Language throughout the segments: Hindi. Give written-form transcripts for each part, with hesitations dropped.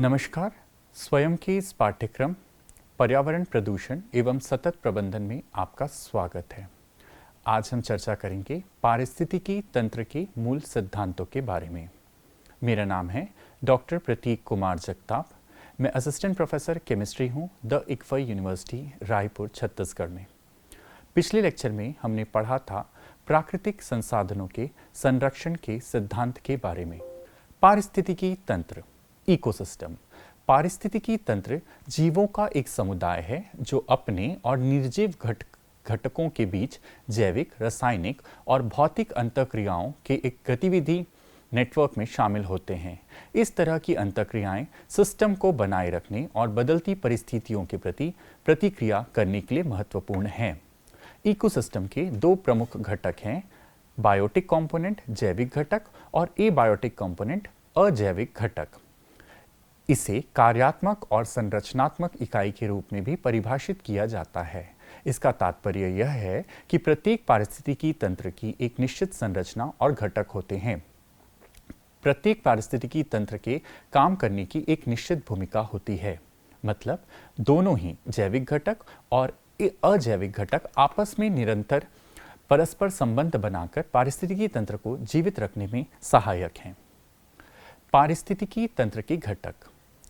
नमस्कार। स्वयं के इस पाठ्यक्रम पर्यावरण प्रदूषण एवं सतत प्रबंधन में आपका स्वागत है। आज हम चर्चा करेंगे पारिस्थितिकी तंत्र के मूल सिद्धांतों के बारे में। मेरा नाम है डॉक्टर प्रतीक कुमार जगताप। मैं असिस्टेंट प्रोफेसर केमिस्ट्री हूँ द इक्फई यूनिवर्सिटी रायपुर छत्तीसगढ़ में। पिछले लेक्चर में हमने पढ़ा था प्राकृतिक संसाधनों के संरक्षण के सिद्धांत के बारे में। पारिस्थितिकी तंत्र इकोसिस्टम। पारिस्थितिकी तंत्र जीवों का एक समुदाय है जो अपने और निर्जीव घटकों के बीच जैविक, रासायनिक और भौतिक अंतःक्रियाओं के एक गतिविधि नेटवर्क में शामिल होते हैं। इस तरह की अंतःक्रियाएं सिस्टम को बनाए रखने और बदलती परिस्थितियों के प्रति प्रतिक्रिया करने के लिए महत्वपूर्ण हैं। इकोसिस्टम के दो प्रमुख घटक हैं, बायोटिक कंपोनेंट जैविक घटक और एबायोटिक कंपोनेंट अजैविक घटक। इसे कार्यात्मक और संरचनात्मक इकाई के रूप में भी परिभाषित किया जाता है। इसका तात्पर्य यह है कि प्रत्येक पारिस्थितिकी तंत्र की एक निश्चित संरचना और घटक होते हैं। प्रत्येक पारिस्थितिकी तंत्र के काम करने की एक निश्चित भूमिका होती है। मतलब दोनों ही जैविक घटक और अजैविक घटक आपस में निरंतर परस्पर संबंध बनाकर पारिस्थितिकी तंत्र को जीवित रखने में सहायक हैं। पारिस्थितिकी तंत्र के घटक,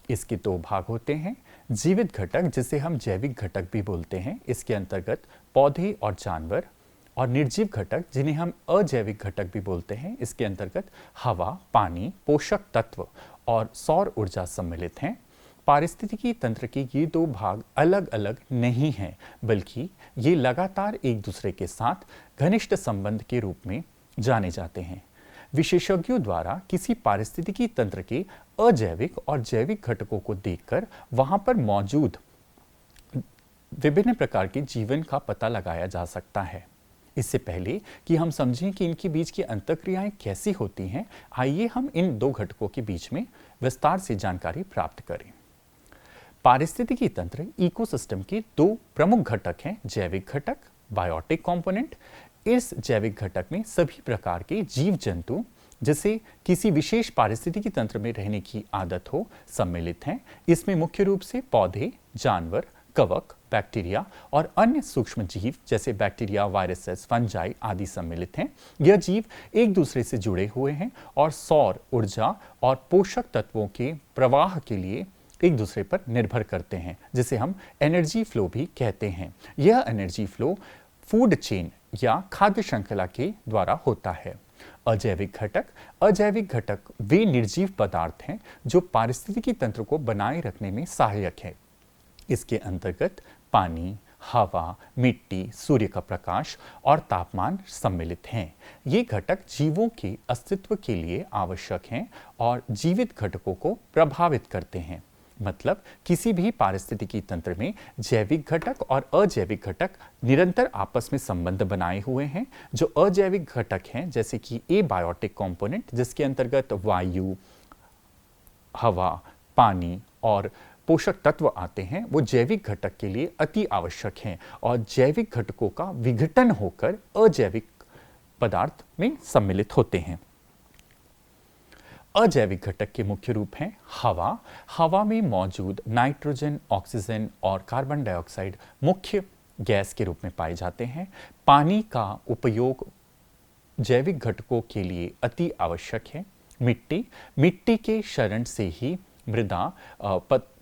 इसके दो भाग होते हैं। जीवित घटक जिसे हम जैविक घटक भी बोलते हैं, इसके अंतर्गत पौधे और जानवर, और निर्जीव घटक जिन्हें हम अजैविक घटक भी बोलते हैं, इसके अंतर्गत हवा, पानी, पोषक तत्व और सौर ऊर्जा सम्मिलित हैं। पारिस्थितिकी तंत्र के ये दो भाग अलग अलग नहीं हैं, बल्कि ये लगातार एक दूसरे के साथ घनिष्ठ संबंध के रूप में जाने जाते हैं। विशेषज्ञों द्वारा किसी पारिस्थितिकी तंत्र के अजैविक और जैविक घटकों को देखकर वहां पर मौजूद विभिन्न प्रकार के जीवन का पता लगाया जा सकता है। इससे पहले कि हम समझें कि इनके बीच की अंतःक्रियाएं कैसी होती हैं, आइए हम इन दो घटकों के बीच में विस्तार से जानकारी प्राप्त करें। पारिस्थितिकी तंत्र इकोसिस्टम के दो प्रमुख घटक हैं, जैविक घटक बायोटिक कंपोनेंट। इस जैविक घटक में सभी प्रकार के जीव जंतु जिसे किसी विशेष पारिस्थितिकी तंत्र में रहने की आदत हो सम्मिलित हैं। इसमें मुख्य रूप से पौधे, जानवर, कवक, बैक्टीरिया और अन्य सूक्ष्म जीव जैसे बैक्टीरिया, वायरसेस, फंजाई आदि सम्मिलित हैं। यह जीव एक दूसरे से जुड़े हुए हैं और सौर ऊर्जा और पोषक तत्वों के प्रवाह के लिए एक दूसरे पर निर्भर करते हैं, जिसे हम एनर्जी फ्लो भी कहते हैं। यह एनर्जी फ्लो फूड चेन या खाद्य श्रृंखला के द्वारा होता है। अजैविक घटक वे निर्जीव पदार्थ हैं जो पारिस्थितिकी तंत्र को बनाए रखने में सहायक हैं। इसके अंतर्गत पानी, हवा, मिट्टी, सूर्य का प्रकाश और तापमान सम्मिलित हैं। ये घटक जीवों के अस्तित्व के लिए आवश्यक हैं और जीवित घटकों को प्रभावित करते हैं। मतलब किसी भी पारिस्थितिकी तंत्र में जैविक घटक और अजैविक घटक निरंतर आपस में संबंध बनाए हुए हैं। जो अजैविक घटक हैं जैसे कि एबायोटिक कंपोनेंट, जिसके अंतर्गत वायु, हवा, पानी और पोषक तत्व आते हैं, वो जैविक घटक के लिए अति आवश्यक हैं और जैविक घटकों का विघटन होकर अजैविक पदार्थ में सम्मिलित होते हैं। अजैविक घटक के मुख्य रूप हैं हवा। हवा में मौजूद नाइट्रोजन, ऑक्सीजन और कार्बन डाइऑक्साइड मुख्य गैस के रूप में पाए जाते हैं। पानी का उपयोग जैविक घटकों के लिए अति आवश्यक है। मिट्टी के शरण से ही मृदा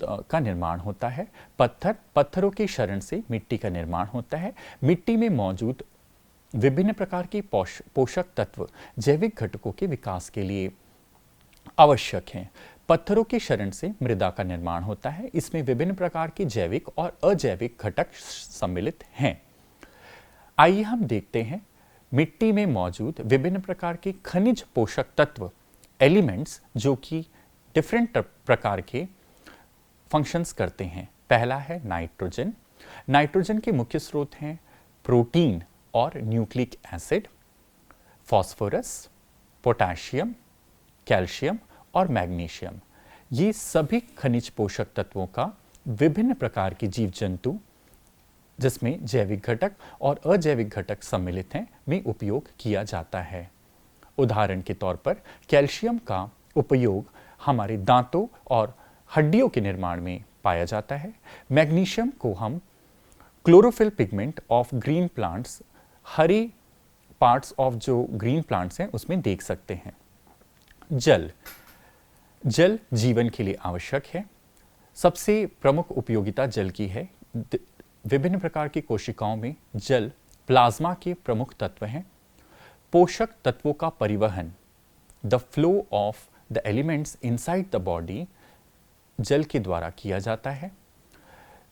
का निर्माण होता है। पत्थरों के शरण से मिट्टी का निर्माण होता है। मिट्टी में मौजूद विभिन्न प्रकार के पोषक तत्व जैविक घटकों के विकास के लिए आवश्यक हैं। पत्थरों के शरण से मृदा का निर्माण होता है। इसमें विभिन्न प्रकार के जैविक और अजैविक घटक सम्मिलित हैं। आइए हम देखते हैं मिट्टी में मौजूद विभिन्न प्रकार के खनिज पोषक तत्व एलिमेंट्स जो कि डिफरेंट प्रकार के फंक्शंस करते हैं। पहला है नाइट्रोजन। नाइट्रोजन के मुख्य स्रोत हैं प्रोटीन और nucleic acid, phosphorus, potassium, calcium और मैग्नीशियम। ये सभी खनिज पोषक तत्वों का विभिन्न प्रकार के जीव जंतु जिसमें जैविक घटक और अजैविक घटक सम्मिलित हैं में उपयोग किया जाता है। उदाहरण के तौर पर कैल्शियम का उपयोग हमारे दांतों और हड्डियों के निर्माण में पाया जाता है। मैग्नीशियम को हम chlorophyll pigment of green plants, Hare parts of जो ग्रीन प्लांट्स हैं उसमें देख सकते हैं। जल जीवन के लिए आवश्यक है। सबसे प्रमुख उपयोगिता जल की है। विभिन्न प्रकार की कोशिकाओं में जल प्लाज्मा के प्रमुख तत्व हैं। पोषक तत्वों का परिवहन, the flow of the elements inside the body, जल के द्वारा किया जाता है।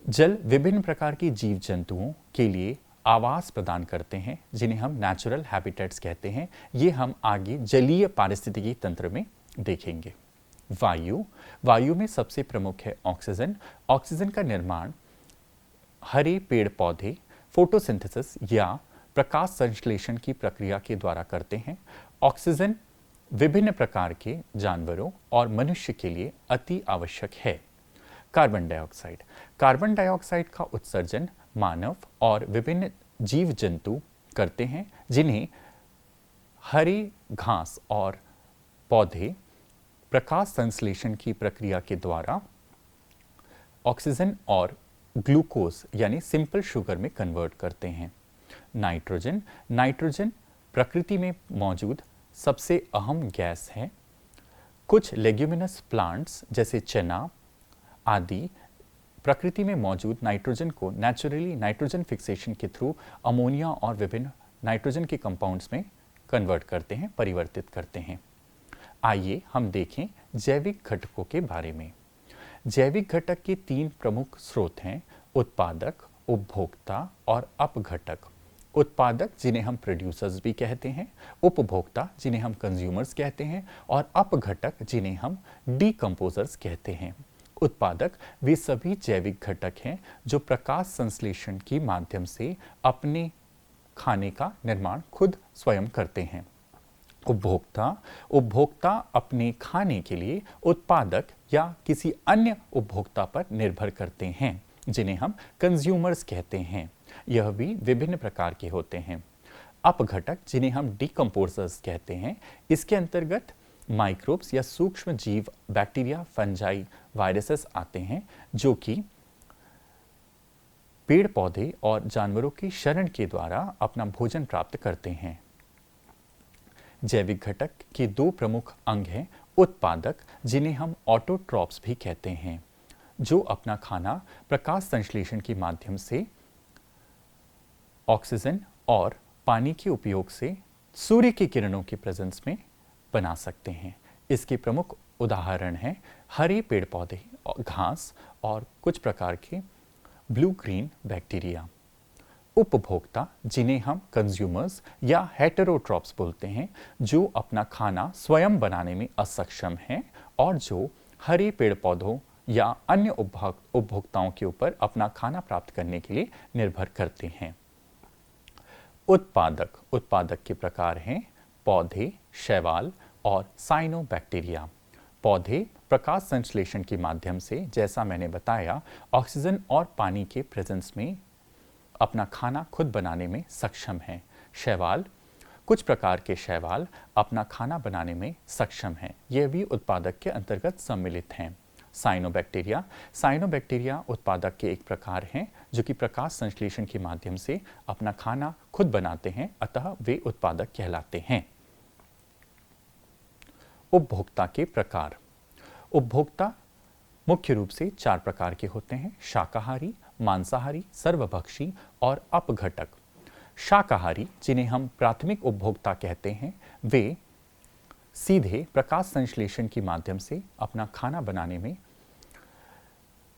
जल विभिन्न प्रकार की जीव जंतुओं के लिए आवास प्रदान करते हैं, जिन्हें हम नेचुरल हैबिटेट्स कहते हैं। ये हम आगे जलीय पारिस्थितिकी तंत्र में देखेंगे। वायु में सबसे प्रमुख है ऑक्सीजन। ऑक्सीजन का निर्माण हरे पेड़ पौधे फोटोसिंथेसिस या प्रकाश संश्लेषण की प्रक्रिया के द्वारा करते हैं। ऑक्सीजन विभिन्न प्रकार के जानवरों और मनुष्य के लिए अति आवश्यक है। कार्बन डाइऑक्साइड का उत्सर्जन मानव और विभिन्न जीव जंतु करते हैं, जिन्हें हरे घास और पौधे प्रकाश संश्लेषण की प्रक्रिया के द्वारा ऑक्सीजन और ग्लूकोज यानी सिंपल शुगर में कन्वर्ट करते हैं। नाइट्रोजन प्रकृति में मौजूद सबसे अहम गैस है। कुछ लेग्यूमिनस प्लांट्स जैसे चना आदि प्रकृति में मौजूद नाइट्रोजन को नेचुरली नाइट्रोजन फिक्सेशन के थ्रू अमोनिया और विभिन्न नाइट्रोजन के कंपाउंड्स में कन्वर्ट करते हैं, परिवर्तित करते हैं। आइए हम देखें जैविक घटकों के बारे में। जैविक घटक के 3 प्रमुख स्रोत हैं, उत्पादक, उपभोक्ता और अपघटक। उत्पादक जिन्हें हम प्रोड्यूसर्स भी कहते हैं, उपभोक्ता जिन्हें हम कंज्यूमर्स कहते हैं और अपघटक जिन्हें हम डीकंपोजर्स कहते हैं। उत्पादक वे सभी जैविक घटक हैं जो प्रकाश संश्लेषण के माध्यम से अपने खाने का निर्माण खुद स्वयं करते हैं। उपभोक्ता अपने खाने के लिए उत्पादक या किसी अन्य उपभोक्ता पर निर्भर करते हैं, जिन्हें हम कंज्यूमर्स कहते हैं। यह भी विभिन्न प्रकार के होते हैं। अपघटक जिन्हें हम डीकंपोजर्स कहते हैं, इसके अंतर्गत माइक्रोब्स या सूक्ष्म जीव, बैक्टीरिया, फंजाई, वायरसेस आते हैं, जो कि पेड़ पौधे और जानवरों की शरण के द्वारा अपना भोजन प्राप्त करते हैं। जैविक घटक के 2 प्रमुख अंग हैं, उत्पादक जिन्हें हम ऑटोट्रॉप्स भी कहते हैं, जो अपना खाना प्रकाश संश्लेषण के माध्यम से ऑक्सीजन और पानी के उपयोग से सूर्य की किरणों की प्रेजेंस में बना सकते हैं। इसके प्रमुख उदाहरण हैं हरे पेड़ पौधे, घास और कुछ प्रकार के ब्लू ग्रीन बैक्टीरिया। उपभोक्ता जिन्हें हम कंज्यूमर्स या हेटेरोट्रॉप्स बोलते हैं, जो अपना खाना स्वयं बनाने में असक्षम हैं और जो हरे पेड़ पौधों या अन्य उपभोक्ताओं के ऊपर अपना खाना प्राप्त करने के लिए निर्भर करते हैं। उत्पादक के प्रकार हैं पौधे, शैवाल और साइनोबैक्टीरिया। पौधे प्रकाश संश्लेषण के माध्यम से, जैसा मैंने बताया, ऑक्सीजन और पानी के प्रेजेंस में अपना खाना खुद बनाने में सक्षम हैं। शैवाल, कुछ प्रकार के शैवाल अपना खाना बनाने में सक्षम हैं। यह भी उत्पादक के अंतर्गत सम्मिलित हैं। साइनोबैक्टीरिया उत्पादक के एक प्रकार हैं, जो कि प्रकाश संश्लेषण के माध्यम से अपना खाना खुद बनाते हैं, अतः वे उत्पादक कहलाते हैं। उपभोक्ता के प्रकार। उपभोक्ता मुख्य रूप से 4 प्रकार के होते हैं: शाकाहारी, मांसाहारी, सर्वभक्षी और अपघटक। शाकाहारी जिन्हें हम प्राथमिक उपभोक्ता कहते हैं, वे सीधे प्रकाश संश्लेषण के माध्यम से अपना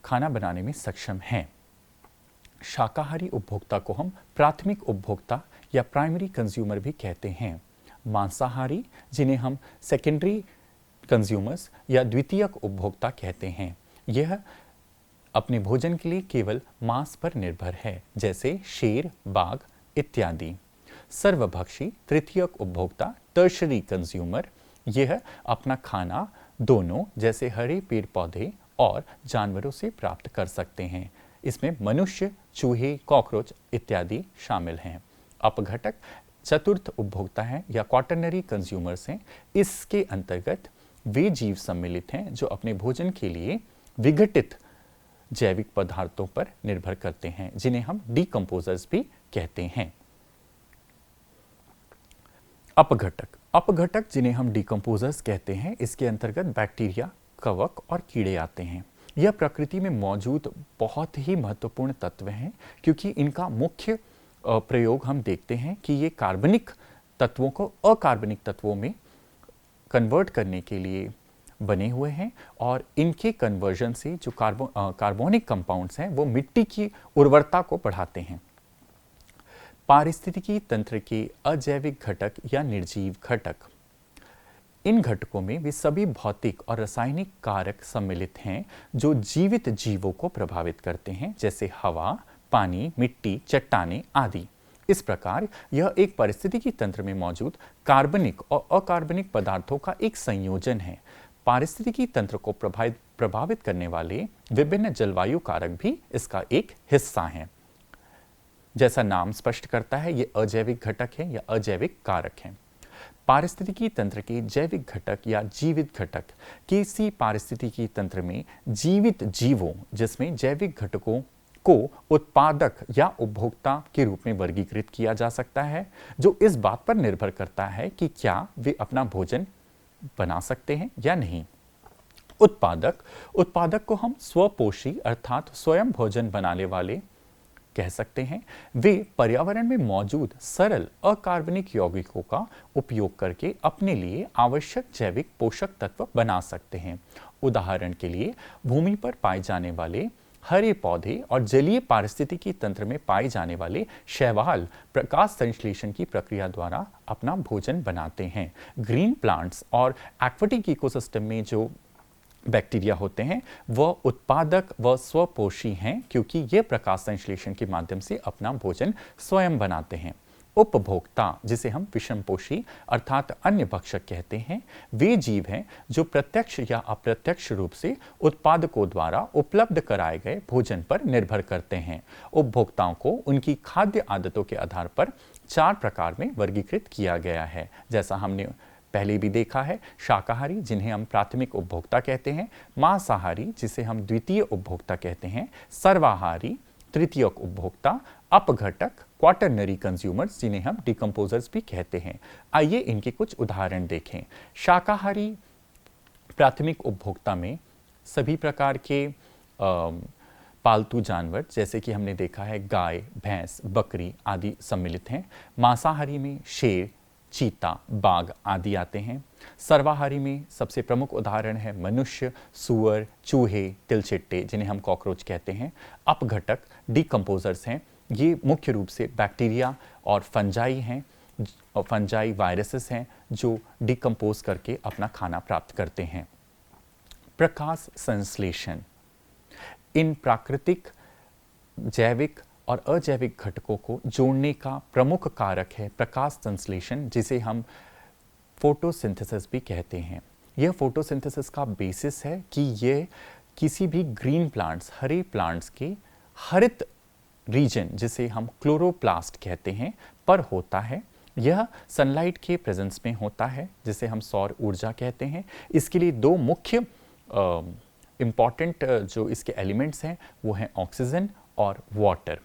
खाना बनाने में सक्षम हैं। शाकाहारी उपभोक्ता को हम प्राथमिक उपभोक्ता या प्राइमरी कंज्यूमर भी कहते हैं। मांसाहारी जिन्हें हम सेकेंडरी कंज्यूमर्स या द्वितीयक उपभोक्ता कहते हैं, यह अपने भोजन के लिए केवल मांस पर निर्भर है, जैसे शेर, बाघ इत्यादि। सर्वभक्षी तृतीयक उपभोक्ता, टर्शरी कंज्यूमर, यह अपना खाना दोनों, जैसे हरे पेड़ पौधे और जानवरों से प्राप्त कर सकते हैं। इसमें मनुष्य, चूहे, कॉकरोच इत्यादि शामिल हैं। अपघटक चतुर्थ उपभोक्ता हैं या क्वाटरनरी कंज्यूमर्स हैं। इसके अंतर्गत वे जीव सम्मिलित हैं जो अपने भोजन के लिए विघटित जैविक पदार्थों पर निर्भर करते हैं, जिन्हें हम डीकंपोजर्स भी कहते हैं। अपघटक, अपघटक जिन्हें हम डीकंपोजर्स कहते हैं, इसके अंतर्गत बैक्टीरिया, कवक और कीड़े आते हैं। यह प्रकृति में मौजूद बहुत ही महत्वपूर्ण तत्व हैं, क्योंकि इनका मुख्य प्रयोग हम देखते हैं कि ये कार्बनिक तत्वों को अकार्बनिक तत्वों में कन्वर्ट करने के लिए बने हुए हैं, और इनके कन्वर्जन से जो कार्बोनिक कंपाउंड्स हैं वो मिट्टी की उर्वरता को बढ़ाते हैं। पारिस्थितिकी तंत्र के अजैविक घटक या निर्जीव घटक, इन घटकों में वे सभी भौतिक और रासायनिक कारक सम्मिलित हैं जो जीवित जीवों को प्रभावित करते हैं, जैसे हवा, पानी, मिट्टी, चट्टानें आदि। इस प्रकार यह एक पारिस्थितिकी तंत्र में मौजूद कार्बनिक और अकार्बनिक पदार्थों का एक संयोजन है। पारिस्थितिकी तंत्र को प्रभावित करने वाले विभिन्न जलवायु कारक भी इसका एक हिस्सा हैं। जैसा नाम स्पष्ट करता है, ये अजैविक घटक हैं या अजैविक कारक हैं। पारिस्थितिकी तंत्र के जैविक घटक या जीवित घटक, किसी पारिस्थितिकी तंत्र में जीवित जीवों जिसमें जैविक घटकों को उत्पादक या उपभोक्ता के रूप में वर्गीकृत किया जा सकता है, जो इस बात पर निर्भर करता है कि क्या वे अपना भोजन बना सकते हैं या नहीं। उत्पादक, उत्पादक को हम स्वपोषी अर्थात स्वयं भोजन बनाने वाले कह सकते हैं। वे पर्यावरण में मौजूद सरल अकार्बनिक यौगिकों का उपयोग करके अपने लिए आवश्यक जैविक पोषक तत्व बना सकते हैं। उदाहरण के लिए भूमि पर पाए जाने वाले हरे पौधे और जलीय पारिस्थितिकी तंत्र में पाए जाने वाले शैवाल प्रकाश संश्लेषण की प्रक्रिया द्वारा अपना भोजन बनाते हैं। ग्रीन प्लांट्स और एक्वेटिक इकोसिस्टम में जो बैक्टीरिया होते हैं वह उत्पादक व स्वपोषी हैं, क्योंकि ये प्रकाश संश्लेषण के माध्यम से अपना भोजन स्वयं बनाते हैं। उपभोक्ता, जिसे हम विषमपोषी अर्थात अन्य भक्षक कहते हैं, वे जीव हैं जो प्रत्यक्ष या अप्रत्यक्ष रूप से उत्पादकों द्वारा उपलब्ध कराए गए भोजन पर निर्भर करते हैं। उपभोक्ताओं को उनकी खाद्य आदतों के आधार पर 4 प्रकार में वर्गीकृत किया गया है, जैसा हमने पहले भी देखा है। शाकाहारी, जिन्हें हम प्राथमिक उपभोक्ता कहते हैं, मांसाहारी, जिसे हम द्वितीय उपभोक्ता कहते हैं, सर्वाहारी, तृतीयक उपभोक्ता, अपघटक, क्वाटरनरी कंज्यूमर्स, जिन्हें हम डिकम्पोजर्स भी कहते हैं। आइए इनके कुछ उदाहरण देखें। शाकाहारी प्राथमिक उपभोक्ता में सभी प्रकार के पालतू जानवर, जैसे कि हमने देखा है गाय, भैंस, बकरी आदि सम्मिलित हैं। मांसाहारी में शेर, चीता, बाघ आदि आते हैं। सर्वाहारी में सबसे प्रमुख उदाहरण है मनुष्य, सूअर, चूहे, तिलचिट्टे, जिन्हें हम कॉकरोच कहते हैं। अपघटक डिकम्पोजर्स हैं। ये मुख्य रूप से बैक्टीरिया और फंजाई हैं, फंजाई वायरसेस हैं जो डिकम्पोज करके अपना खाना प्राप्त करते हैं। प्रकाश संश्लेषण, इन प्राकृतिक, जैविक और अजैविक घटकों को जोड़ने का प्रमुख कारक है प्रकाश संश्लेषण, जिसे हम फोटोसिंथेसिस भी कहते हैं। यह फोटोसिंथेसिस का बेसिस है कि यह किसी भी ग्रीन प्लांट्स, हरे प्लांट्स के हरित रीजन, जिसे हम क्लोरोप्लास्ट कहते हैं, पर होता है। यह सनलाइट के प्रेजेंस में होता है, जिसे हम सौर ऊर्जा कहते हैं। इसके लिए 2 मुख्य इंपॉर्टेंट जो इसके एलिमेंट्स हैं वो हैं ऑक्सीजन और वाटर।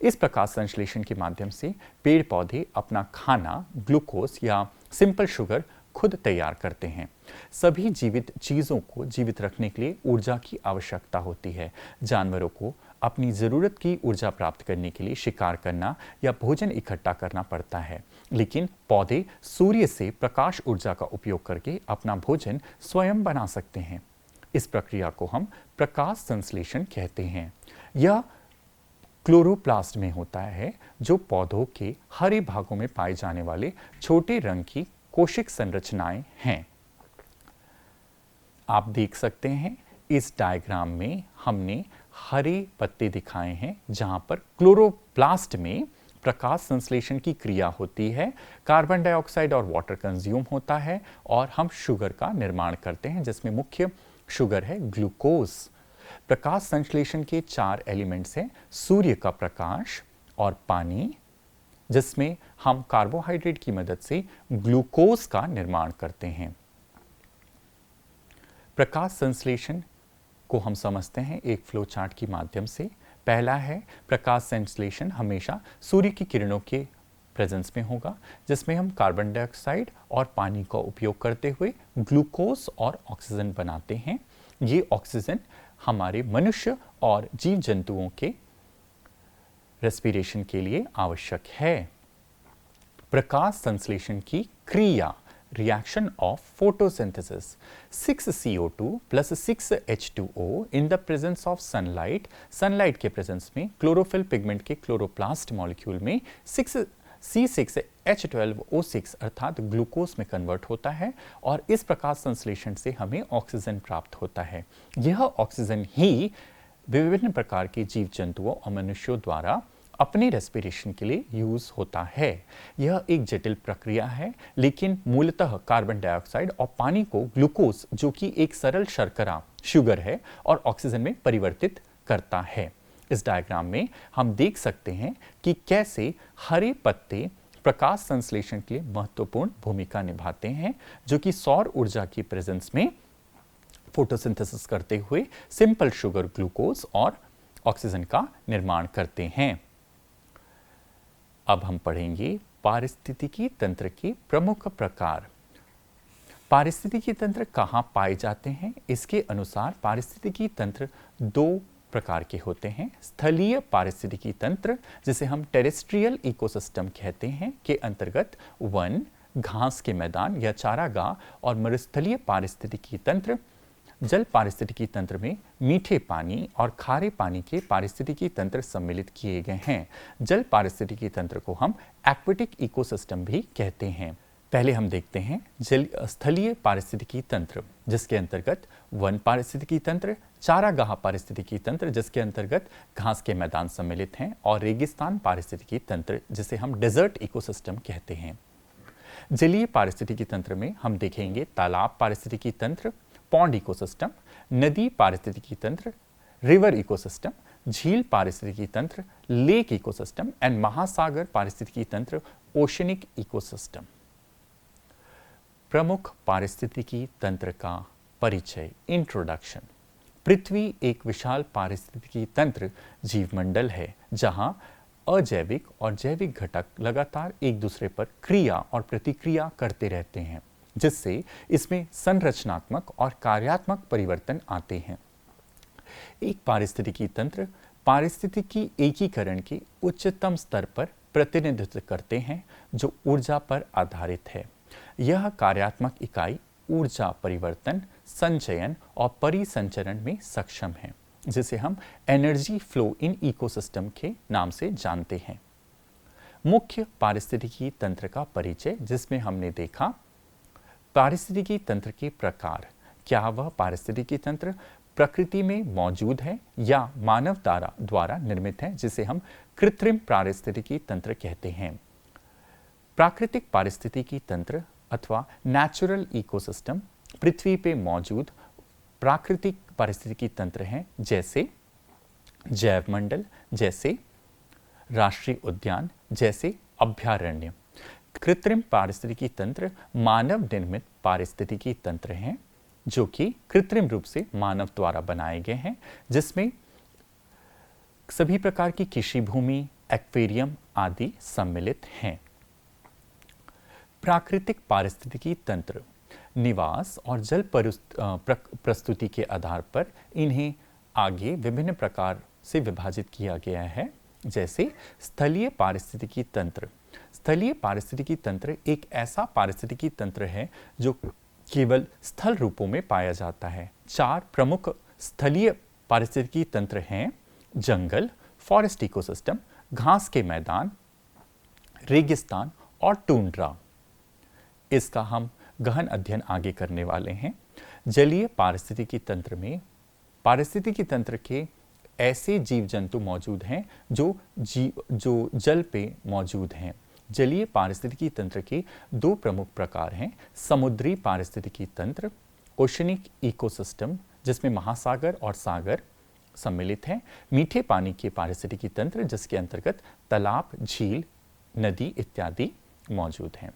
इस प्रकाश संश्लेषण के माध्यम से पेड़ पौधे अपना खाना, ग्लूकोज या सिंपल शुगर खुद तैयार करते हैं। सभी जीवित चीज़ों को जीवित रखने के लिए ऊर्जा की आवश्यकता होती है। जानवरों को अपनी ज़रूरत की ऊर्जा प्राप्त करने के लिए शिकार करना या भोजन इकट्ठा करना पड़ता है, लेकिन पौधे सूर्य से प्रकाश ऊर्जा का उपयोग करके अपना भोजन स्वयं बना सकते हैं। इस प्रक्रिया को हम प्रकाश संश्लेषण कहते हैं। यह क्लोरोप्लास्ट में होता है, जो पौधों के हरे भागों में पाए जाने वाले छोटे रंग की कोशिक संरचनाएं हैं। आप देख सकते हैं इस डायग्राम में हमने हरे पत्ते दिखाए हैं, जहां पर क्लोरोप्लास्ट में प्रकाश संश्लेषण की क्रिया होती है, कार्बन डाइऑक्साइड और वाटर कंज्यूम होता है और हम शुगर का निर्माण करते हैं, जिसमें मुख्य शुगर है ग्लूकोज। प्रकाश संश्लेषण के 4 एलिमेंट्स हैं, सूर्य का प्रकाश और पानी, जिसमें हम कार्बोहाइड्रेट की मदद से ग्लूकोज का निर्माण करते हैं। प्रकाश संश्लेषण को हम समझते हैं एक फ्लो चार्ट के माध्यम से। पहला है प्रकाश संश्लेषण, हमेशा सूर्य की किरणों के प्रेजेंस में होगा, जिसमें हम कार्बन डाइऑक्साइड और पानी का उपयोग करते हुए ग्लूकोज और ऑक्सीजन बनाते हैं। ये ऑक्सीजन हमारे मनुष्य और जीव जंतुओं के रेस्पिरेशन के लिए आवश्यक है। प्रकाश संश्लेषण की क्रिया, reaction of photosynthesis, 6CO2 plus 6H2O in the presence of sunlight, sunlight के प्रेजेंस में क्लोरोफिल पिगमेंट के क्लोरोप्लास्ट मॉलिक्यूल में 6C6H12O6 अर्थात ग्लूकोज में कन्वर्ट होता है और इस प्रकाश संश्लेषण से हमें ऑक्सीजन प्राप्त होता है। यह ऑक्सीजन ही विभिन्न प्रकार के जीव जंतुओं और मनुष्यों द्वारा अपने रेस्पिरेशन के लिए यूज होता है। यह एक जटिल प्रक्रिया है, लेकिन मूलतः कार्बन डाइऑक्साइड और पानी को ग्लूकोज, जो कि एक सरल शर्करा शुगर है, और ऑक्सीजन में परिवर्तित करता है। इस डायग्राम में हम देख सकते हैं कि कैसे हरे पत्ते प्रकाश संश्लेषण के लिए महत्वपूर्ण भूमिका निभाते हैं, जो कि सौर ऊर्जा की प्रेजेंस में फोटोसिंथेसिस करते हुए सिंपल शुगर, ग्लूकोज और ऑक्सीजन का निर्माण करते हैं। अब हम पढ़ेंगे पारिस्थितिकी तंत्र के प्रमुख प्रकार। पारिस्थितिकी तंत्र कहाँ पाए जाते हैं? इसके अनुसार पारिस्थितिकी तंत्र दो प्रकार के होते हैं। स्थलीय पारिस्थितिकी तंत्र, जिसे हम टेरेस्ट्रियल इकोसिस्टम कहते हैं, के अंतर्गत वन, घास के मैदान या चारागाह, और मरुस्थलीय पारिस्थितिकी तंत्र, जल पारिस्थितिकी तंत्र में मीठे पानी और खारे पानी के पारिस्थितिकी तंत्र सम्मिलित किए गए हैं। जल पारिस्थितिकी तंत्र को हम एक्वेटिक इकोसिस्टम भी कहते हैं। पहले हम देखते हैं स्थलीय पारिस्थितिकी तंत्र, जिसके अंतर्गत वन पारिस्थितिकी तंत्र, चारागाह पारिस्थितिकी तंत्र, जिसके अंतर्गत घास के मैदान सम्मिलित हैं, और रेगिस्तान पारिस्थितिकी तंत्र, जिसे हम डेजर्ट इकोसिस्टम कहते हैं। जलीय पारिस्थितिकी तंत्र में हम देखेंगे तालाब पारिस्थितिकी तंत्र, पॉन्ड इकोसिस्टम, नदी पारिस्थितिकी तंत्र, रिवर इकोसिस्टम, झील पारिस्थितिकी तंत्र, लेक इकोसिस्टम, एंड महासागर पारिस्थितिकी तंत्र, ओशनिक इकोसिस्टम। प्रमुख पारिस्थितिकी तंत्र का परिचय, इंट्रोडक्शन। पृथ्वी एक विशाल पारिस्थितिकी तंत्र जीवमंडल है, जहां अजैविक और जैविक घटक लगातार एक दूसरे पर क्रिया और प्रतिक्रिया करते रहते हैं, जिससे इसमें संरचनात्मक और कार्यात्मक परिवर्तन आते हैं। एक पारिस्थितिकी तंत्र पारिस्थितिकी एकीकरण के उच्चतम स्तर पर प्रतिनिधित्व करते हैं, जो ऊर्जा पर आधारित है। यह कार्यात्मक इकाई ऊर्जा परिवर्तन, संचयन और परिसंचरण में सक्षम है, जिसे हम एनर्जी फ्लो इन इकोसिस्टम के नाम से जानते हैं। मुख्य पारिस्थितिकी तंत्र का परिचय, जिसमें हमने देखा पारिस्थितिकी तंत्र के प्रकार। क्या वह पारिस्थितिकी तंत्र प्रकृति में मौजूद है या मानव द्वारा निर्मित है, जिसे हम कृत्रिम पारिस्थितिकी तंत्र कहते हैं। प्राकृतिक पारिस्थितिकी तंत्र अथवा नेचुरल इकोसिस्टम पृथ्वी पे मौजूद प्राकृतिक पारिस्थितिकी तंत्र हैं, जैसे जैवमंडल, जैसे राष्ट्रीय उद्यान, जैसे अभयारण्य। कृत्रिम पारिस्थितिकी तंत्र मानव निर्मित पारिस्थितिकी तंत्र हैं, जो कि कृत्रिम रूप से मानव द्वारा बनाए गए हैं, जिसमें सभी प्रकार की कृषि भूमि, एक्वेरियम आदि सम्मिलित हैं। प्राकृतिक पारिस्थितिकी तंत्र निवास और जल प्रस्तुति के आधार पर इन्हें आगे विभिन्न प्रकार से विभाजित किया गया है, जैसे स्थलीय पारिस्थितिकी तंत्र। स्थलीय पारिस्थितिकी तंत्र एक ऐसा पारिस्थितिकी तंत्र है जो केवल स्थल रूपों में पाया जाता है। 4 प्रमुख स्थलीय पारिस्थितिकी तंत्र हैं: जंगल, फॉरेस्ट इकोसिस्टम, घास के मैदान, रेगिस्तान और टुंड्रा। इसका हम गहन अध्ययन आगे करने वाले हैं। जलीय पारिस्थितिकी तंत्र में पारिस्थितिकी तंत्र के ऐसे जीव जंतु मौजूद हैं जो जल पे मौजूद हैं। जलीय पारिस्थितिकी तंत्र के 2 प्रमुख प्रकार हैं: समुद्री पारिस्थितिकी तंत्र, ओशनिक इकोसिस्टम, जिसमें महासागर और सागर सम्मिलित हैं, मीठे पानी के पारिस्थितिकी तंत्र, जिसके अंतर्गत तालाब, झील, नदी इत्यादि मौजूद हैं।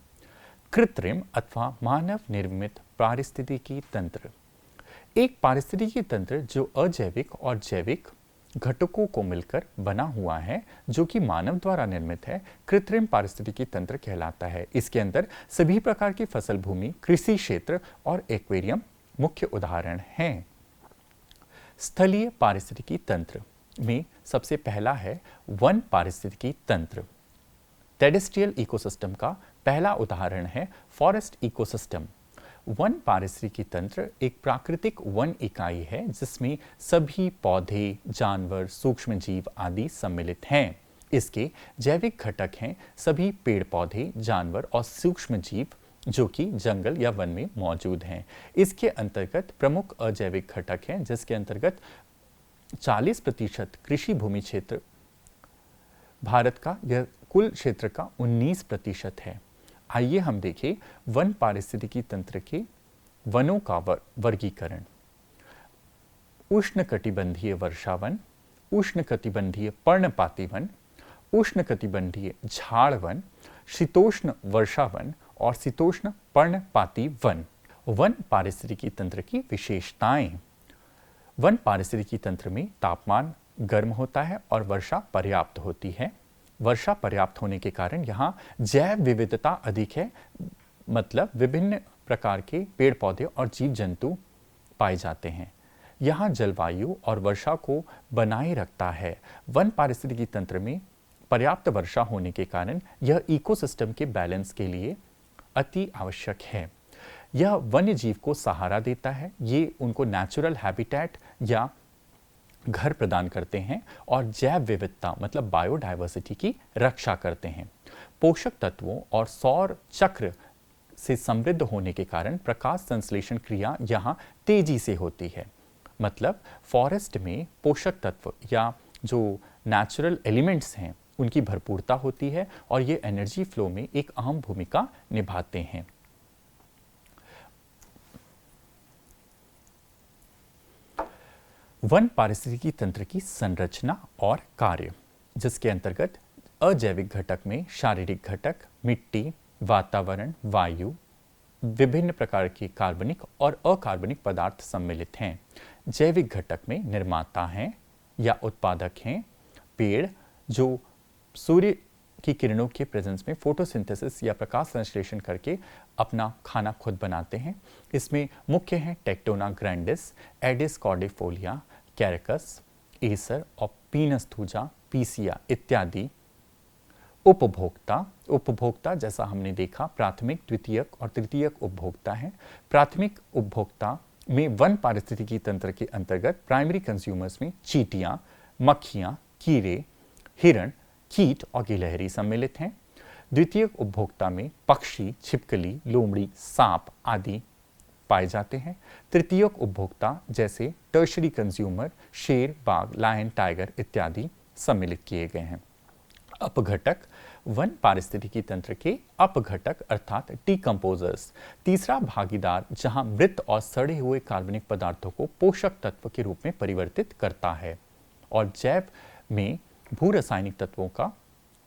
कृत्रिम अथवा मानव निर्मित पारिस्थितिकी तंत्र एक पारिस्थितिकी तंत्र जो अजैविक और जैविक घटकों को मिलकर बना हुआ है, जो कि मानव द्वारा निर्मित है, कृत्रिम पारिस्थितिकी तंत्र कहलाता है। इसके अंदर सभी प्रकार की फसल भूमि, कृषि क्षेत्र और एक्वेरियम मुख्य उदाहरण हैं। स्थलीय पारिस्थितिकी तंत्र में सबसे पहला है वन पारिस्थितिकी तंत्र। टेरेस्ट्रियल इकोसिस्टम का पहला उदाहरण है फॉरेस्ट इकोसिस्टम। वन पारिस्थितिकी तंत्र एक प्राकृतिक वन इकाई है जिसमें सभी पौधे, जानवर, सूक्ष्म जीव आदि सम्मिलित हैं। इसके जैविक घटक हैं सभी पेड़ पौधे, जानवर और सूक्ष्म जीव जो कि जंगल या वन में मौजूद हैं। इसके अंतर्गत प्रमुख अजैविक घटक हैं जिसके अंतर्गत 40% कृषि भूमि क्षेत्र भारत का, यह कुल क्षेत्र का 19% है। आइए हम देखें वन पारिस्थितिकी तंत्र के वनों का वर्गीकरण। उष्णकटिबंधीय वर्षावन, उष्णकटिबंधीय पर्णपाती वन, उष्णकटिबंधीय झाड़ वन, शीतोष्ण वर्षावन और शीतोष्ण पर्णपाती वन। वन पारिस्थितिकी तंत्र की विशेषताएं। वन पारिस्थितिकी तंत्र में तापमान गर्म होता है और वर्षा पर्याप्त होती है। वर्षा पर्याप्त होने के कारण यहाँ जैव विविधता अधिक है, मतलब विभिन्न प्रकार के पेड़ पौधे और जीव जंतु पाए जाते हैं। यहाँ जलवायु और वर्षा को बनाए रखता है। वन पारिस्थितिकी तंत्र में पर्याप्त वर्षा होने के कारण यह इकोसिस्टम के बैलेंस के लिए अति आवश्यक है। यह वन्य जीव को सहारा देता है, ये उनको नेचुरल हैबिटेट या घर प्रदान करते हैं और जैव विविधता मतलब बायोडायवर्सिटी की रक्षा करते हैं। पोषक तत्वों और सौर चक्र से समृद्ध होने के कारण प्रकाश संश्लेषण क्रिया यहाँ तेजी से होती है। मतलब फॉरेस्ट में पोषक तत्व या जो नेचुरल एलिमेंट्स हैं उनकी भरपूरता होती है और ये एनर्जी फ्लो में एक अहम भूमिका निभाते हैं। वन पारिस्थितिकी तंत्र की संरचना और कार्य, जिसके अंतर्गत अजैविक घटक में शारीरिक घटक, मिट्टी, वातावरण, वायु, विभिन्न प्रकार के कार्बनिक और अकार्बनिक पदार्थ सम्मिलित हैं। जैविक घटक में निर्माता हैं या उत्पादक हैं पेड़ जो सूर्य की किरणों के प्रेजेंस में फोटोसिंथेसिस या प्रकाश संश्लेषण करके अपना खाना खुद बनाते हैं। इसमें मुख्य हैं Tectona grandis, Adina cordifolia, Quercus, Acer और पीनस थूजा, पीसिया इत्यादि। उपभोक्ता जैसा हमने देखा प्राथमिक, द्वितीयक और तृतीयक उपभोक्ता हैं। प्राथमिक उपभोक्ता में वन पारिस्थितिकी तंत्र के अंतर्गत प्राइमरी कंज्यूमर्स में चींटियां, मक्खियां, कीड़े, हिरण, कीट और गिलहरी सम्मिलित हैं। द्वितीयक उपभोक्ता में पक्षी, छिपकली, लोमड़ी, सांप आदि पाए जाते हैं। तृतीयक उपभोक्ता जैसे टर्शरी कंज्यूमर शेर, बाघ, लायन, टाइगर इत्यादि सम्मिलित किए गए हैं। अपघटक, वन पारिस्थितिकी तंत्र के अपघटक अर्थात डिकम्पोजर्स, तीसरा भागीदार जहां मृत और सड़े हुए कार्बनिक पदार्थों को पोषक तत्व के रूप में परिवर्तित करता है और जैव में भू रासायनिक तत्वों का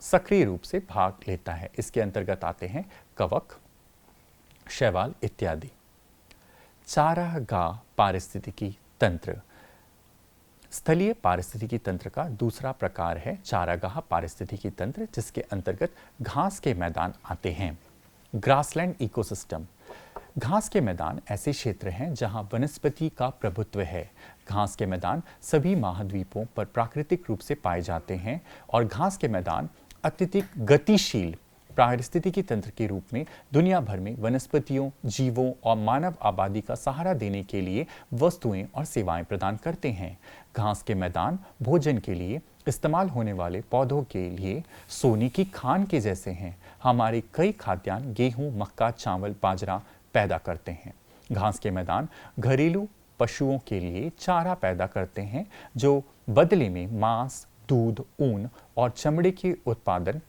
सक्रिय रूप से भाग लेता है। इसके अंतर्गत आते हैं कवक, शैवाल इत्यादि। चारागाह पारिस्थितिकी तंत्र, स्थलीय पारिस्थितिकी तंत्र का दूसरा प्रकार है चारागाह पारिस्थितिकी तंत्र, जिसके अंतर्गत घास के मैदान आते हैं। ग्रासलैंड इकोसिस्टम, घास के मैदान ऐसे क्षेत्र हैं जहां वनस्पति का प्रभुत्व है। घास के मैदान सभी महाद्वीपों पर प्राकृतिक रूप से पाए जाते हैं और घास के मैदान अत्यधिक गतिशील पारिस्थितिकी तंत्र के रूप में दुनिया भर में वनस्पतियों, जीवों और मानव आबादी का सहारा देने के लिए वस्तुएं और सेवाएं प्रदान करते हैं। घास के मैदान भोजन के लिए इस्तेमाल होने वाले पौधों के लिए सोने की खान के जैसे हैं। हमारे कई खाद्यान्न गेहूं, मक्का, चावल, बाजरा पैदा करते हैं। घास के मैदान घरेलू पशुओं के लिए चारा पैदा करते हैं जो बदले में मांस, दूध, ऊन और चमड़े के उत्पादन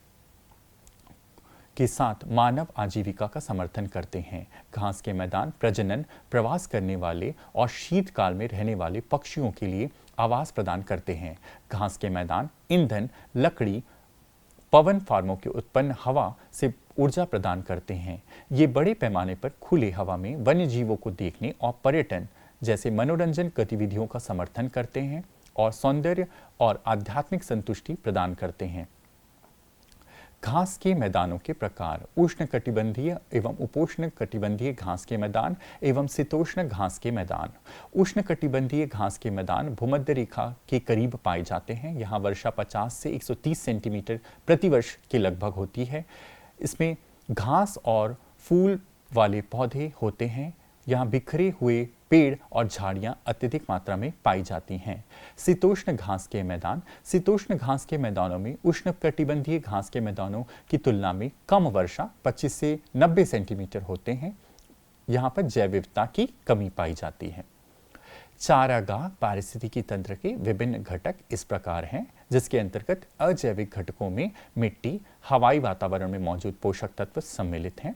के साथ मानव आजीविका का समर्थन करते हैं। घास के मैदान प्रजनन, प्रवास करने वाले और शीतकाल में रहने वाले पक्षियों के लिए आवास प्रदान करते हैं। घास के मैदान ईंधन, लकड़ी, पवन फार्मों के उत्पन्न हवा से ऊर्जा प्रदान करते हैं। ये बड़े पैमाने पर खुले हवा में वन्य जीवों को देखने और पर्यटन जैसे मनोरंजन गतिविधियों का समर्थन करते हैं और सौंदर्य और आध्यात्मिक संतुष्टि प्रदान करते हैं। घास के मैदानों के प्रकार: उष्णकटिबंधीय एवं उपोष्ण कटिबंधीय घास के मैदान एवं शीतोष्ण घास के मैदान। उष्णकटिबंधीय घास के मैदान भूमध्य रेखा के करीब पाए जाते हैं। यहाँ वर्षा 50 से 130 सेंटीमीटर प्रतिवर्ष के लगभग होती है। इसमें घास और फूल वाले पौधे होते हैं। यहाँ बिखरे हुए पेड़ और झाड़ियाँ अत्यधिक मात्रा में पाई जाती हैं। शीतोष्ण घास के मैदान: शीतोष्ण घास के मैदानों में उष्णकटिबंधीय घास के मैदानों की तुलना में कम वर्षा 25 से 90 सेंटीमीटर होते हैं। यहाँ पर जैव विविधता की कमी पाई जाती है। चारागाह पारिस्थितिकी तंत्र के विभिन्न घटक इस प्रकार हैं, जिसके अंतर्गत अजैविक घटकों में मिट्टी, हवाई वातावरण में मौजूद पोषक तत्व सम्मिलित हैं।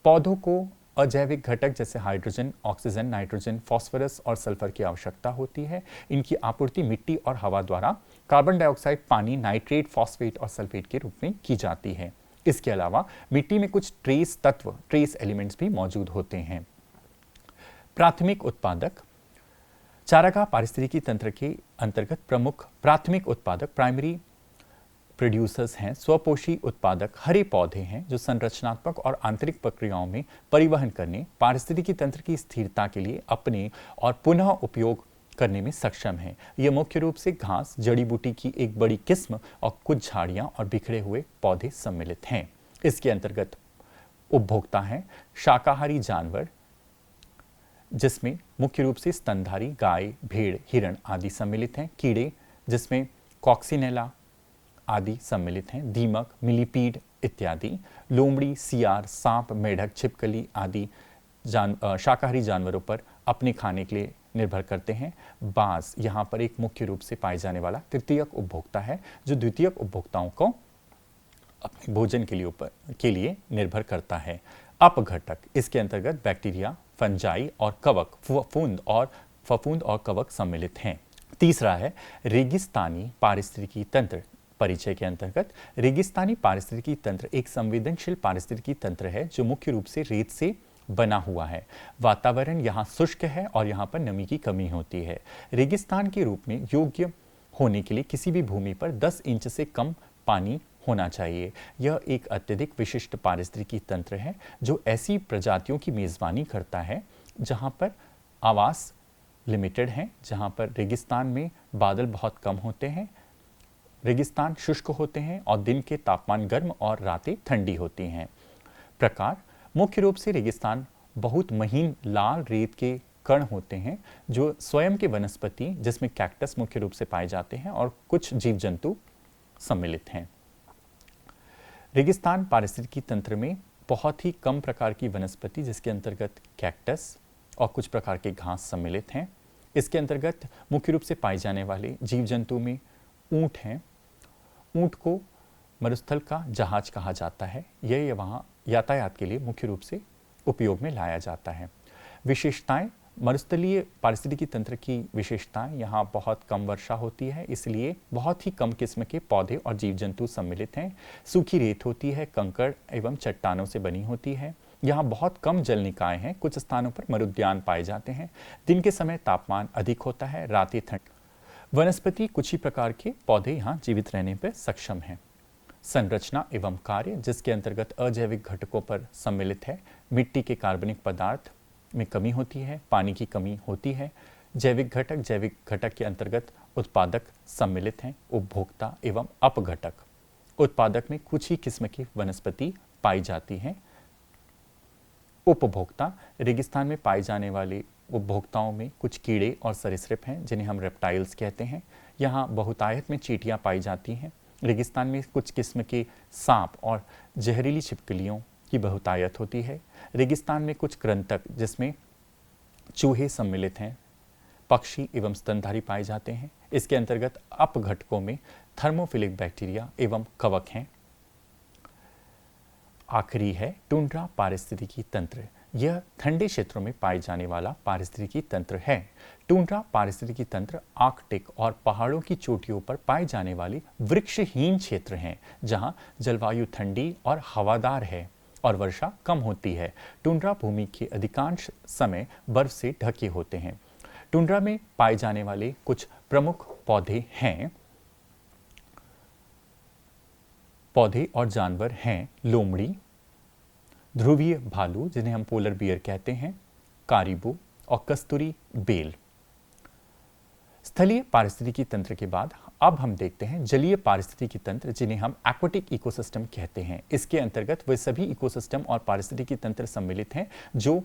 पौधों को अजैविक घटक जैसे हाइड्रोजन, ऑक्सीजन, नाइट्रोजन, फास्फोरस और सल्फर की आवश्यकता होती है। इनकी आपूर्ति मिट्टी और हवा द्वारा कार्बन डाइऑक्साइड, पानी, नाइट्रेट, फॉस्फेट और सल्फेट के रूप में की जाती है। इसके अलावा मिट्टी में कुछ ट्रेस तत्व, ट्रेस एलिमेंट्स भी मौजूद होते हैं। प्राथमिक उत्पादक: चारागाह पारिस्थितिकी तंत्र के अंतर्गत प्रमुख प्राथमिक उत्पादक, प्राइमरी प्रोड्यूसर्स हैं। स्वपोषी उत्पादक हरे पौधे हैं जो संरचनात्मक और आंतरिक प्रक्रियाओं में परिवहन करने, पारिस्थितिकी तंत्र की स्थिरता के लिए अपने और पुनः उपयोग करने में सक्षम हैं। ये मुख्य रूप से घास, जड़ी बूटी की एक बड़ी किस्म और कुछ झाड़ियां और बिखरे हुए पौधे सम्मिलित हैं। इसके अंतर्गत उपभोक्ता हैं शाकाहारी जानवर, जिसमें मुख्य रूप से स्तनधारी गाय, भेड़, हिरण आदि सम्मिलित हैं। कीड़े, जिसमें कॉक्सिनेला आदि सम्मिलित हैं। दीमक, मिलीपीड इत्यादि। लोमड़ी, सियार, सांप, मेढक, छिपकली आदि शाकाहारी जानवरों पर अपने खाने के लिए निर्भर करते हैं। बाज यहाँ पर एक मुख्य रूप से पाए जाने वाला तृतीयक उपभोक्ता है, जो द्वितीयक उपभोक्ताओं को अपने भोजन के लिए निर्भर करता है। अपघटक: इसके अंतर्गत बैक्टीरिया, फंजाई और कवक, फफूंद और कवक सम्मिलित हैं। तीसरा है रेगिस्तानी पारिस्थितिकी तंत्र। परिचय के अंतर्गत रेगिस्तानी पारिस्थितिकी तंत्र एक संवेदनशील पारिस्थितिकी तंत्र है जो मुख्य रूप से रेत से बना हुआ है। वातावरण यहाँ शुष्क है और यहाँ पर नमी की कमी होती है। रेगिस्तान के रूप में योग्य होने के लिए किसी भी भूमि पर 10 इंच से कम पानी होना चाहिए। यह एक अत्यधिक विशिष्ट पारिस्थितिकी तंत्र है जो ऐसी प्रजातियों की मेजबानी करता है जहाँ पर आवास लिमिटेड हैं, जहाँ पर रेगिस्तान में बादल बहुत कम होते हैं, रेगिस्तान शुष्क होते हैं और दिन के तापमान गर्म और रातें ठंडी होती हैं। प्रकार: मुख्य रूप से रेगिस्तान बहुत महीन लाल रेत के कण होते हैं जो स्वयं के वनस्पति, जिसमें कैक्टस मुख्य रूप से पाए जाते हैं और कुछ जीव जंतु सम्मिलित हैं। रेगिस्तान पारिस्थितिकी तंत्र में बहुत ही कम प्रकार की वनस्पति, जिसके अंतर्गत कैक्टस और कुछ प्रकार के घास सम्मिलित हैं। इसके अंतर्गत मुख्य रूप से पाए जाने वाले जीव जंतु में ऊंट हैं। ऊंट को मरुस्थल का जहाज कहा जाता है। यह वहाँ यातायात के लिए मुख्य रूप से उपयोग में लाया जाता है। विशेषताएं: मरुस्थलीय पारिस्थितिकी तंत्र की विशेषताएं: यहाँ बहुत कम वर्षा होती है, इसलिए बहुत ही कम किस्म के पौधे और जीव जंतु सम्मिलित हैं। सूखी रेत होती है, कंकड़ एवं चट्टानों से बनी होती है। यहाँ बहुत कम जल निकाय हैं। कुछ स्थानों पर मरुद्यान पाए जाते हैं। दिन के समय तापमान अधिक होता है, रातें ठंड। वनस्पति कुछ ही प्रकार के पौधे यहाँ जीवित रहने पर सक्षम हैं। संरचना एवं कार्य, जिसके अंतर्गत अजैविक घटकों पर सम्मिलित है। मिट्टी के कार्बनिक पदार्थ में कमी होती है, पानी की कमी होती है। जैविक घटक के अंतर्गत उत्पादक सम्मिलित हैं। उपभोक्ता एवं अपघटक: उत्पादक में कुछ ही किस्म की वनस्पति पाई जाती हैं। उपभोक्ता: रेगिस्तान में पाए जाने वाले उपभोक्ताओं में कुछ कीड़े और सरीसृप हैं जिन्हें हम रेप्टाइल्स कहते हैं। यहाँ बहुतायत में चींटियाँ पाई जाती हैं। रेगिस्तान में कुछ किस्म के सांप और जहरीली छिपकलियों की बहुतायत होती है। रेगिस्तान में कुछ कृंतक, जिसमें चूहे सम्मिलित हैं, पक्षी एवं स्तनधारी पाए जाते हैं। इसके अंतर्गत अपघटकों में थर्मोफिलिक बैक्टीरिया एवं कवक हैं। आखिरी है टुंड्रा पारिस्थितिकी तंत्र। यह ठंडे क्षेत्रों में पाए जाने वाला पारिस्थितिकी तंत्र है। टुंड्रा पारिस्थितिकी तंत्र आर्कटिक और पहाड़ों की चोटियों पर पाए जाने वाली वृक्षहीन क्षेत्र हैं, जहां जलवायु ठंडी और हवादार है और वर्षा कम होती है। टुंड्रा भूमि के अधिकांश समय बर्फ से ढके होते हैं। टुंड्रा में पाए जाने वाले कुछ प्रमुख पौधे और जानवर हैं लोमड़ी, ध्रुवीय भालू जिन्हें हम पोलर बियर कहते हैं, कारीबू और कस्तूरी बेल। स्थलीय पारिस्थितिकी तंत्र के बाद अब हम देखते हैं जलीय पारिस्थितिकी तंत्र जिन्हें हम एक्वाटिक इकोसिस्टम कहते हैं। इसके अंतर्गत वे सभी इकोसिस्टम और पारिस्थितिकी तंत्र सम्मिलित हैं जो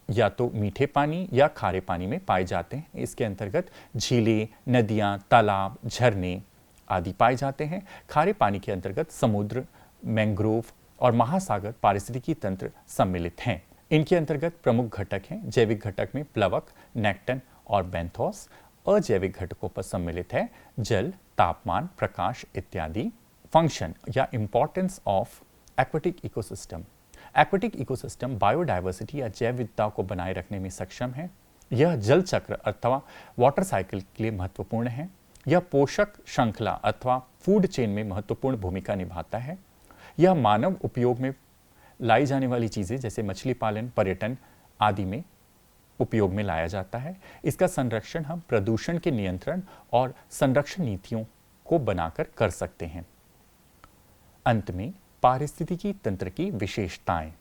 या तो मीठे पानी या खारे पानी में पाए जाते हैं। इसके अंतर्गत झीलें, नदियां, तालाब, झरने आदि पाए जाते हैं। खारे पानी के अंतर्गत समुद्र, मैंग्रोव और महासागर पारिस्थितिकी तंत्र सम्मिलित हैं। इनके अंतर्गत प्रमुख घटक हैं जैविक घटक में प्लवक, नेक्टन और बेंथोस। अजैविक घटकों पर सम्मिलित है जल, तापमान, प्रकाश इत्यादि। फंक्शन या importance of aquatic ecosystem. Aquatic ecosystem biodiversity या जैव विविधता को बनाए रखने में सक्षम है। यह जल चक्र अथवा वाटर साइकिल के लिए महत्वपूर्ण है। यह पोषक श्रृंखला अथवा फूड चेन में महत्वपूर्ण भूमिका निभाता है। यह मानव उपयोग में लाई जाने वाली चीजें जैसे मछली पालन, पर्यटन आदि में उपयोग में लाया जाता है। इसका संरक्षण हम प्रदूषण के नियंत्रण और संरक्षण नीतियों को बनाकर कर सकते हैं। अंत में पारिस्थितिकी तंत्र की विशेषताएं।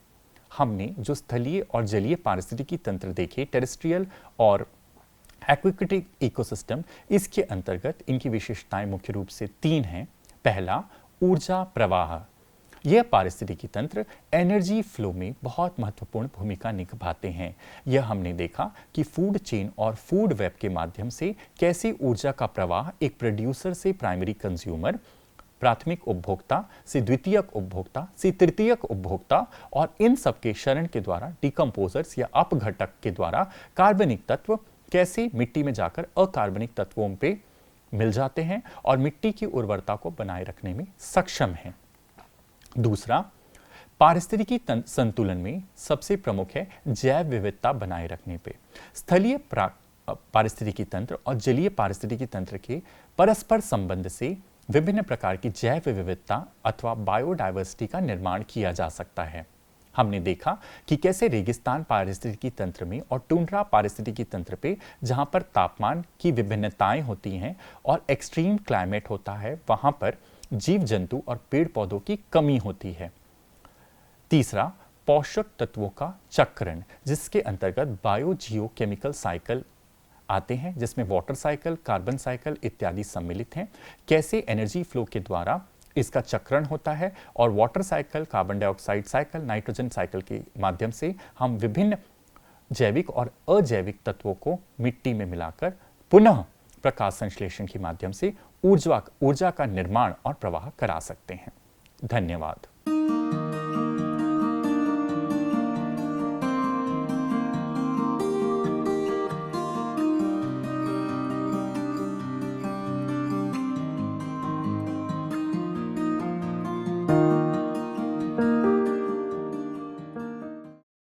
हमने जो स्थलीय और जलीय पारिस्थितिकी तंत्र देखे, टेरेस्ट्रियल और एक्वाटिक इकोसिस्टम, इसके अंतर्गत इनकी विशेषताएं मुख्य रूप से 3 हैं। पहला, ऊर्जा प्रवाह। यह पारिस्थितिकी तंत्र एनर्जी फ्लो में बहुत महत्वपूर्ण भूमिका निभाते हैं। यह हमने देखा कि फूड चेन और फूड वेब के माध्यम से कैसे ऊर्जा का प्रवाह एक प्रोड्यूसर से प्राइमरी कंज्यूमर, प्राथमिक उपभोक्ता से द्वितीयक उपभोक्ता से तृतीयक उपभोक्ता और इन सबके शरण के द्वारा डिकम्पोजर्स या अपघटक के द्वारा कार्बनिक तत्व कैसे मिट्टी में जाकर अकार्बनिक तत्वों पे मिल जाते हैं और मिट्टी की उर्वरता को बनाए रखने में सक्षम हैं। दूसरा, पारिस्थितिकी संतुलन में सबसे प्रमुख है जैव विविधता बनाए रखने पे। स्थलीय पारिस्थितिकी तंत्र और जलीय पारिस्थितिकी तंत्र के परस्पर संबंध से विभिन्न प्रकार की जैव विविधता अथवा बायोडायवर्सिटी का निर्माण किया जा सकता है। हमने देखा कि कैसे रेगिस्तान पारिस्थितिकी तंत्र में और टुंड्रा पारिस्थितिकी तंत्र पे, जहां पर तापमान की विभिन्नताएं होती हैं और एक्सट्रीम क्लाइमेट होता है, वहां पर जीव जंतु और पेड़ पौधों की कमी होती है। तीसरा, पोषक तत्वों का चक्रण, जिसके अंतर्गत बायो जियो केमिकल साइकिल आते हैं, जिसमें वाटर साइकिल, कार्बन साइकिल इत्यादि सम्मिलित हैं। कैसे एनर्जी फ्लो के द्वारा इसका चक्रण होता है और water cycle, carbon dioxide cycle, nitrogen cycle के माध्यम से हम विभिन्न जैविक और अजैविक तत्वों को मिट्टी में मिलाकर पुनः प्रकाश संश्लेषण के माध्यम से ऊर्जा का निर्माण और प्रवाह करा सकते हैं। धन्यवाद।